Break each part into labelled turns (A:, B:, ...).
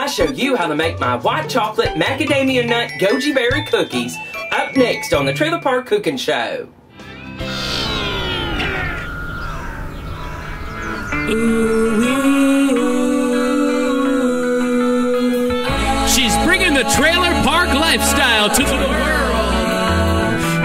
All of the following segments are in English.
A: I show you how to make my white chocolate macadamia nut goji berry cookies up next on the Trailer Park Cooking Show.
B: She's bringing the trailer park lifestyle to the world.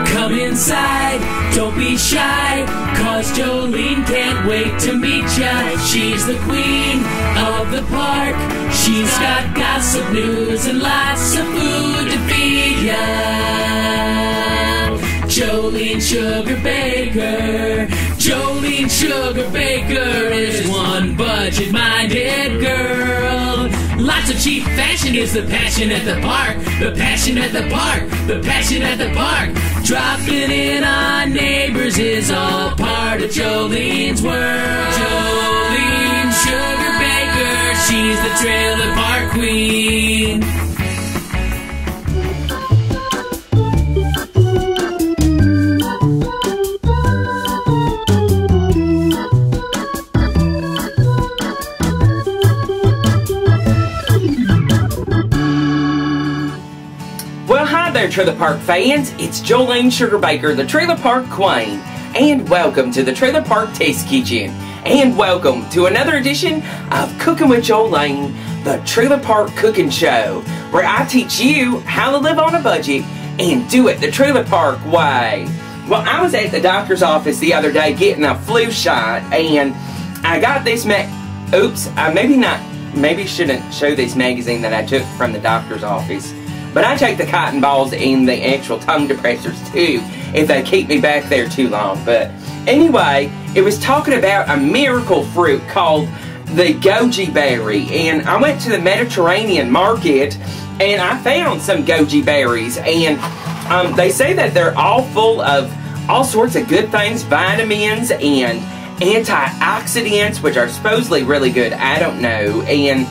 B: Come inside, don't be shy, cause Jolene can't wait to meet ya. She's the queen of the park. She's got gossip, news, and lots of food to feed ya. Jolene Sugarbaker. Jolene Sugarbaker is one budget-minded girl. Lots of cheap fashion is the passion at the park. The passion at the park. The passion at the park. Dropping in on neighbors is all part of Jolene's world. Jolene Sugarbaker, she's the trailer park queen.
A: There, Trailer Park fans, it's Jolene Sugarbaker, the Trailer Park Queen, and welcome to the Trailer Park Test Kitchen, and welcome to another edition of Cooking with Jolene, the Trailer Park Cooking Show, where I teach you how to live on a budget and do it the Trailer Park way. Well, I was at the doctor's office the other day getting a flu shot, and I got this maybe shouldn't show this magazine that I took from the doctor's office. But I take the cotton balls and the actual tongue depressors too, if they keep me back there too long. But anyway, it was talking about a miracle fruit called the Goji Berry. And I went to the Mediterranean market and I found some Goji Berries. And they say that they're all full of all sorts of good things, vitamins and antioxidants, which are supposedly really good. I don't know. And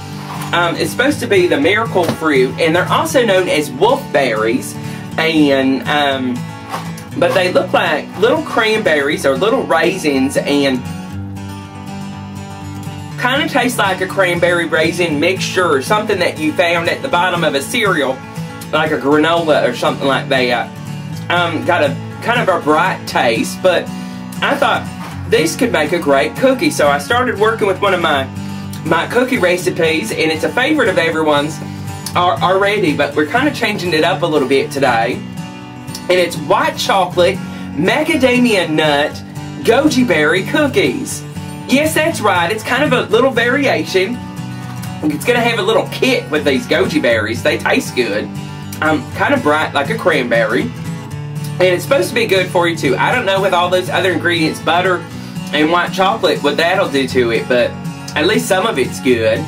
A: it's supposed to be the miracle fruit, and they're also known as Wolfberries, and but they look like little cranberries or little raisins, and kind of taste like a cranberry raisin mixture or something that you found at the bottom of a cereal, like a granola or something like that. Got a kind of a bright taste, but I thought this could make a great cookie, so I started working with one of my cookie recipes, and it's a favorite of everyone's already, but we're kind of changing it up a little bit today. And it's white chocolate macadamia nut goji berry cookies. Yes, that's right, it's kind of a little variation. It's going to have a little kick with these goji berries. They taste good. Kind of bright like a cranberry. And it's supposed to be good for you too. I don't know with all those other ingredients, butter and white chocolate, what that'll do to it, but at least some of it's good.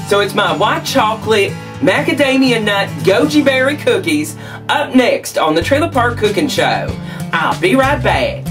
A: So it's my white chocolate macadamia nut goji berry cookies up next on the Trailer Park Cooking Show. I'll be right back.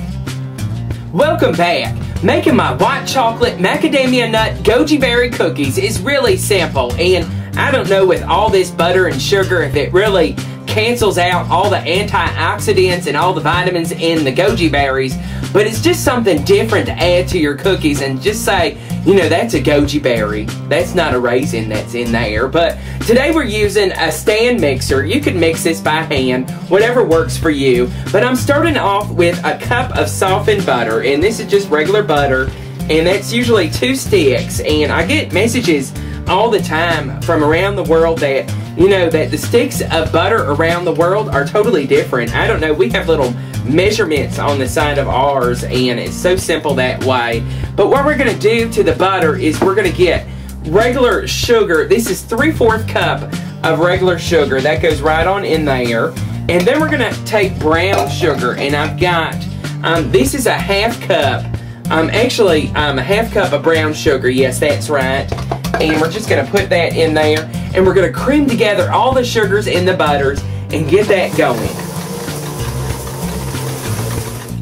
A: Welcome back. Making my white chocolate macadamia nut goji berry cookies is really simple, and I don't know with all this butter and sugar if it really cancels out all the antioxidants and all the vitamins in the goji berries, but it's just something different to add to your cookies and just say, you know, that's a goji berry. That's not a raisin that's in there. But today we're using a stand mixer. You can mix this by hand, whatever works for you. But I'm starting off with a cup of softened butter, and this is just regular butter, and that's usually 2 sticks. And I get messages all the time from around the world that, you know, that the sticks of butter around the world are totally different. I don't know, we have little measurements on the side of ours, and it's so simple that way. But what we're going to do to the butter is we're going to get regular sugar. This is 3/4 cup of regular sugar. That goes right on in there. And then we're going to take brown sugar, and I've got, this is a 1/2 cup, actually a 1/2 cup of brown sugar. Yes, that's right. And we're just going to put that in there, and we're going to cream together all the sugars and the butters and get that going.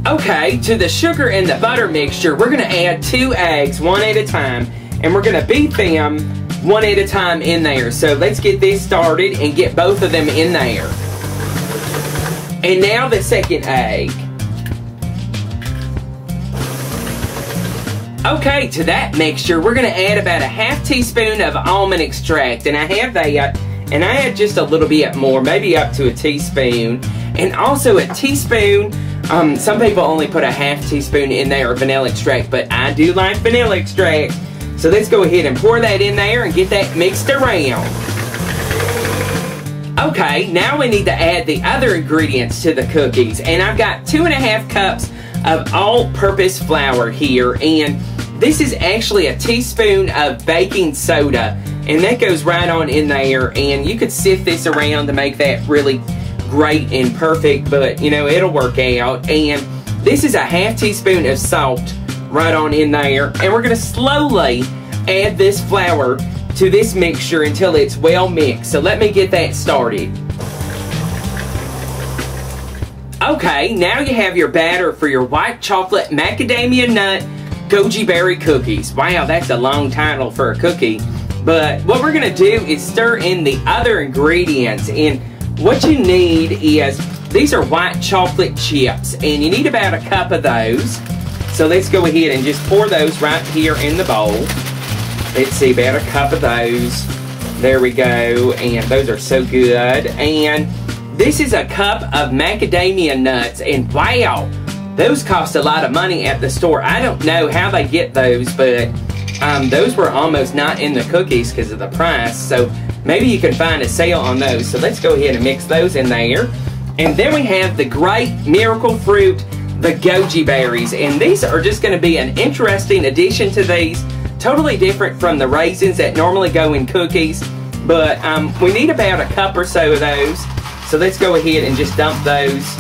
A: Okay, to the sugar and the butter mixture, we're going to add 2 eggs, one at a time, and we're going to beat them one at a time in there. So let's get this started and get both of them in there. And now the second egg. Okay, to that mixture, we're going to add about a ½ teaspoon of almond extract. And I have that, and I add just a little bit more, maybe up to a teaspoon. And also a teaspoon, some people only put a ½ teaspoon in there of vanilla extract, but I do like vanilla extract. So let's go ahead and pour that in there and get that mixed around. Okay, now we need to add the other ingredients to the cookies. And I've got 2½ cups of all-purpose flour here. And this is actually a teaspoon of baking soda. And that goes right on in there. And you could sift this around to make that really great and perfect. But, you know, it'll work out. And this is a ½ teaspoon of salt right on in there. And we're going to slowly add this flour to this mixture until it's well mixed. So let me get that started. Okay, now you have your batter for your white chocolate macadamia nut Goji Berry cookies. Wow, that's a long title for a cookie. But what we're going to do is stir in the other ingredients. And what you need is, these are white chocolate chips. And you need about a cup of those. So let's go ahead and just pour those right here in the bowl. Let's see, about a cup of those. There we go. And those are so good. And this is a cup of macadamia nuts. And wow, those cost a lot of money at the store. I don't know how they get those, but those were almost not in the cookies because of the price. So maybe you can find a sale on those. So let's go ahead and mix those in there. And then we have the great miracle fruit, the Goji Berries. And these are just going to be an interesting addition to these. Totally different from the raisins that normally go in cookies. But we need about a cup or so of those. So let's go ahead and just dump those.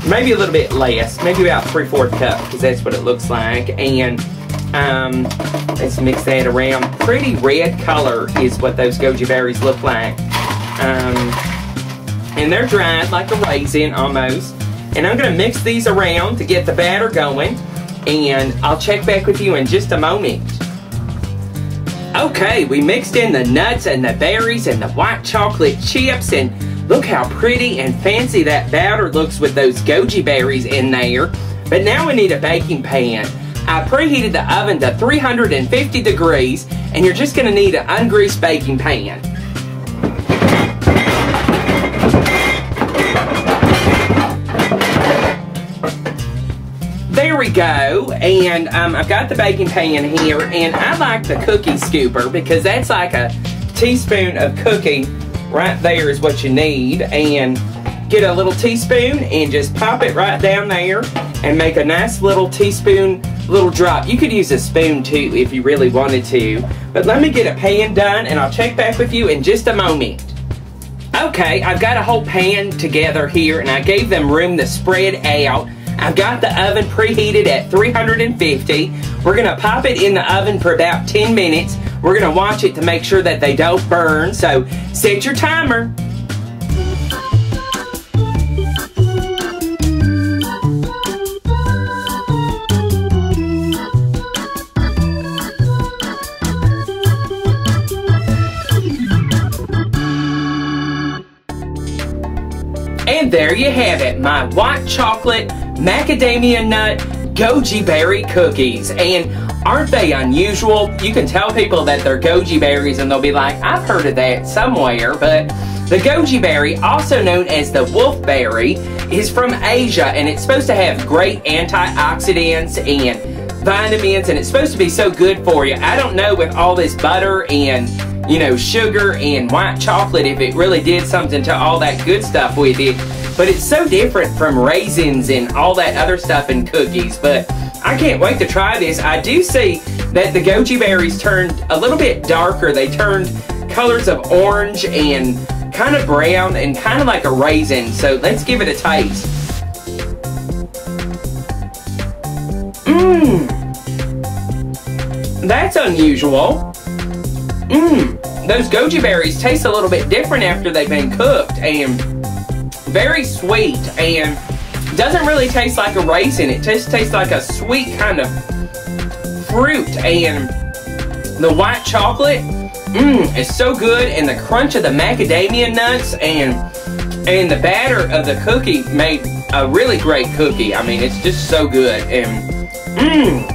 A: Maybe a little bit less. Maybe about 3/4 cup, because that's what it looks like. And let's mix that around. Pretty red color is what those Goji Berries look like. And they're dried like a raisin almost. And I'm going to mix these around to get the batter going. And I'll check back with you in just a moment. Okay, we mixed in the nuts and the berries and the white chocolate chips, and look how pretty and fancy that batter looks with those Goji Berries in there. But now we need a baking pan. I preheated the oven to 350 degrees, and you're just going to need an ungreased baking pan. There we go, and I've got the baking pan here, and I like the cookie scooper because that's like a teaspoon of cookie right there is what you need. And get a little teaspoon and just pop it right down there and make a nice little teaspoon little drop. You could use a spoon too if you really wanted to, but let me get a pan done and I'll check back with you in just a moment. Okay, I've got a whole pan together here, and I gave them room to spread out. I've got the oven preheated at 350. We're going to pop it in the oven for about 10 minutes. We're going to watch it to make sure that they don't burn. So set your timer. And there you have it, my white chocolate macadamia nut Goji Berry cookies. And aren't they unusual? You can tell people that they're Goji Berries and they'll be like, I've heard of that somewhere. But the Goji Berry, also known as the Wolfberry, is from Asia, and it's supposed to have great antioxidants and vitamins, and it's supposed to be so good for you. I don't know, with all this butter and, you know, sugar and white chocolate, if it really did something to all that good stuff with it. But it's so different from raisins and all that other stuff in cookies. But I can't wait to try this. I do see that the Goji Berries turned a little bit darker. They turned colors of orange and kind of brown and kind of like a raisin. So let's give it a taste. That's unusual. Those Goji Berries taste a little bit different after they've been cooked, and very sweet, and doesn't really taste like a raisin. It just tastes like a sweet kind of fruit, and the white chocolate is so good, and the crunch of the macadamia nuts and the batter of the cookie made a really great cookie. I mean, it's just so good. And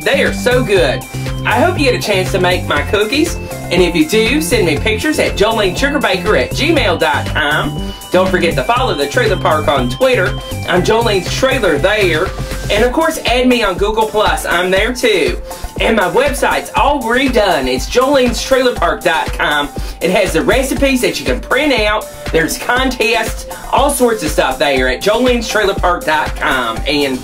A: They are so good. I hope you get a chance to make my cookies. And if you do, send me pictures at jolenesugarbaker@gmail.com. Don't forget to follow the Trailer Park on Twitter. I'm Jolene's Trailer there. And of course, add me on Google+. I'm there too. And my website's all redone. It's jolenestrailerpark.com. It has the recipes that you can print out. There's contests, all sorts of stuff there at jolenestrailerpark.com. And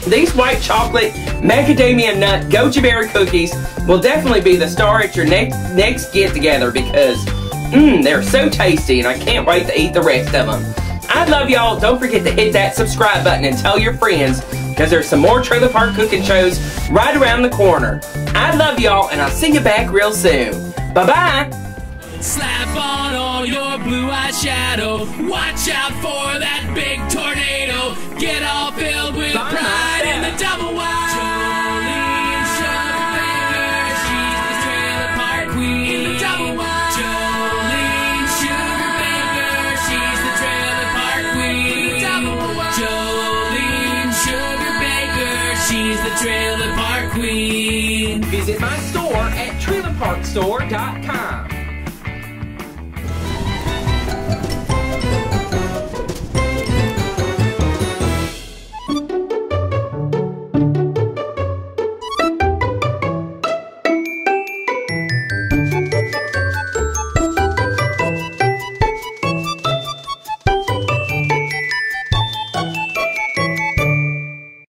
A: these white chocolate macadamia nut Goji Berry cookies will definitely be the star at your next get-together because they're so tasty and I can't wait to eat the rest of them. I love y'all. Don't forget to hit that subscribe button and tell your friends because there's some more Trailer Park cooking shows right around the corner. I love y'all and I'll see you back real soon. Bye-bye.
B: Slap on all your blue eyeshadow. Watch out for that big tornado. Get all filled with pride in the double wide. Jolene Sugarbaker, she's the Trailer Park Queen. In the double wide. Jolene Sugarbaker, she's the Trailer Park Queen. In the double wide. Jolene Sugarbaker, she's the Trailer Park Queen.
A: Visit my store at trailerparkstore.com.